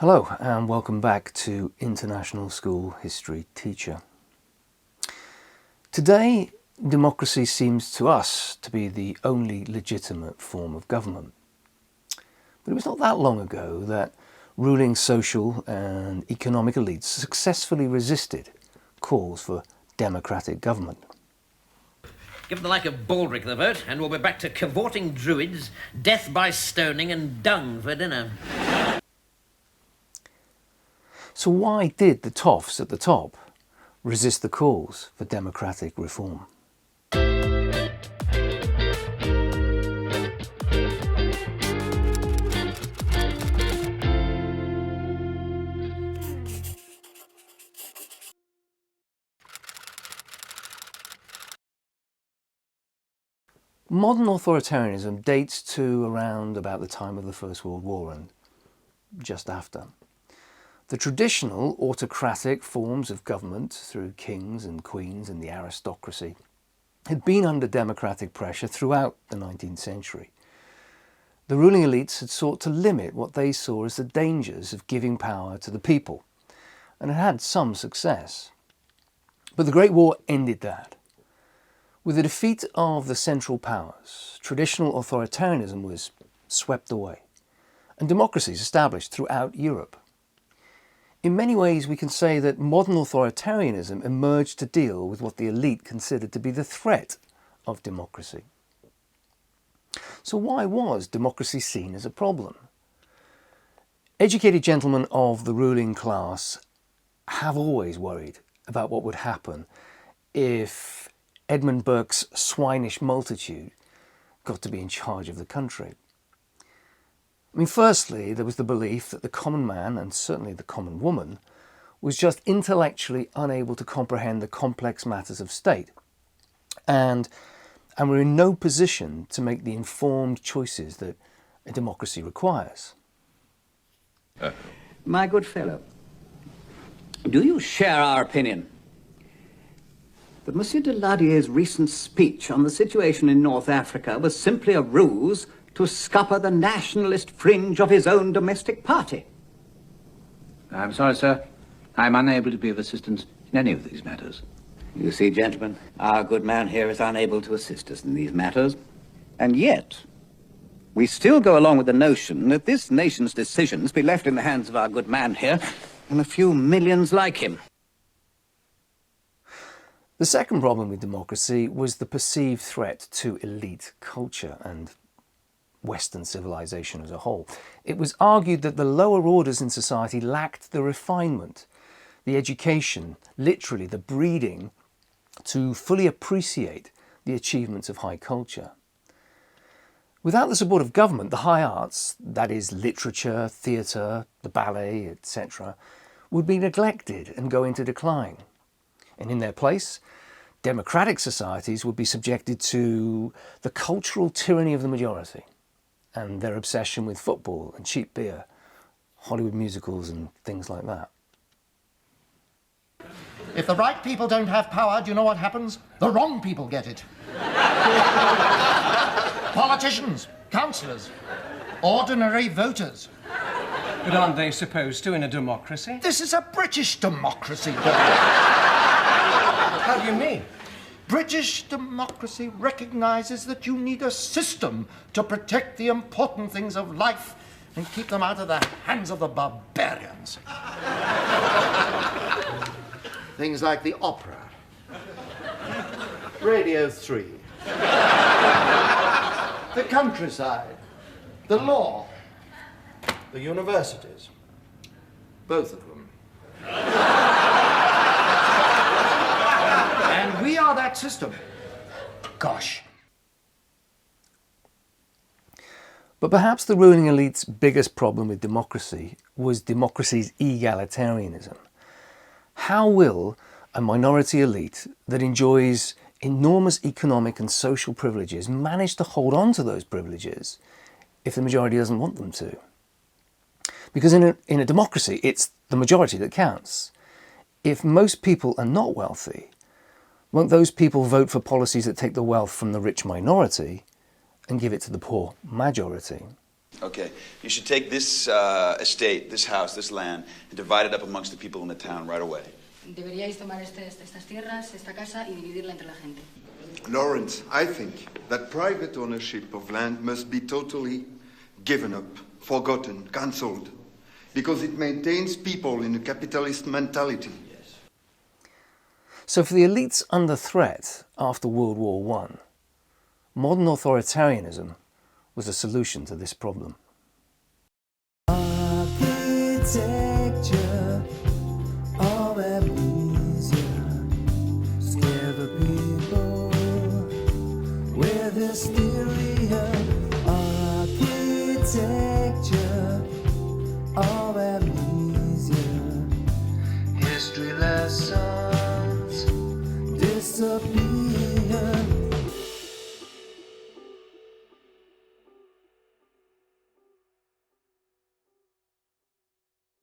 Hello and welcome back to International School History Teacher. Today, democracy seems to us to be the only legitimate form of government. But it was not that long ago that ruling social and economic elites successfully resisted calls for democratic government. Give the like of Baldric the vote, and we'll be back to cavorting druids, death by stoning, and dung for dinner. So why did the toffs at the top resist the calls for democratic reform? Modern authoritarianism dates to around about the time of the First World War and just after. The traditional autocratic forms of government through kings and queens and the aristocracy had been under democratic pressure throughout the 19th century. The ruling elites had sought to limit what they saw as the dangers of giving power to the people, and had had some success. But the Great War ended that. With the defeat of the Central Powers, traditional authoritarianism was swept away, and democracies established throughout Europe. In many ways, we can say that modern authoritarianism emerged to deal with what the elite considered to be the threat of democracy. So why was democracy seen as a problem? Educated gentlemen of the ruling class have always worried about what would happen if Edmund Burke's swinish multitude got to be in charge of the country. Firstly, there was the belief that the common man, and certainly the common woman, was just intellectually unable to comprehend the complex matters of state, and were in no position to make the informed choices that a democracy requires. My good fellow, do you share our opinion that Monsieur de Ladier's recent speech on the situation in North Africa was simply a ruse to scupper the nationalist fringe of his own domestic party? I'm sorry, sir. I'm unable to be of assistance in any of these matters. You see, gentlemen, our good man here is unable to assist us in these matters. And yet, we still go along with the notion that this nation's decisions be left in the hands of our good man here and a few millions like him. The second problem with democracy was the perceived threat to elite culture and Western civilization as a whole. It was argued that the lower orders in society lacked the refinement, the education, literally the breeding, to fully appreciate the achievements of high culture. Without the support of government, the high arts, that is literature, theatre, the ballet, etc., would be neglected and go into decline. And in their place, democratic societies would be subjected to the cultural tyranny of the majority and their obsession with football and cheap beer, Hollywood musicals and things like that. If the right people don't have power, do you know what happens? The wrong people get it. Politicians, councillors, ordinary voters. But aren't they supposed to in a democracy? This is a British democracy. How do you mean? British democracy recognises that you need a system to protect the important things of life and keep them out of the hands of the barbarians. Things like the opera, Radio 3, the countryside, the law, the universities, both of them. And we are that system. Gosh. But perhaps the ruling elite's biggest problem with democracy was democracy's egalitarianism. How will a minority elite that enjoys enormous economic and social privileges manage to hold on to those privileges if the majority doesn't want them to? Because in a democracy, it's the majority that counts. If most people are not wealthy, won't those people vote for policies that take the wealth from the rich minority and give it to the poor majority? Okay, you should take this estate, this house, this land, and divide it up amongst the people in the town right away. Deberíais tomar estas tierras, esta casa y dividirla entre la gente. Lawrence, I think that private ownership of land must be totally given up, forgotten, cancelled, because it maintains people in a capitalist mentality. So for the elites under threat after World War I, modern authoritarianism was a solution to this problem. Architecture of amnesia, scare the people with hysteria. Architecture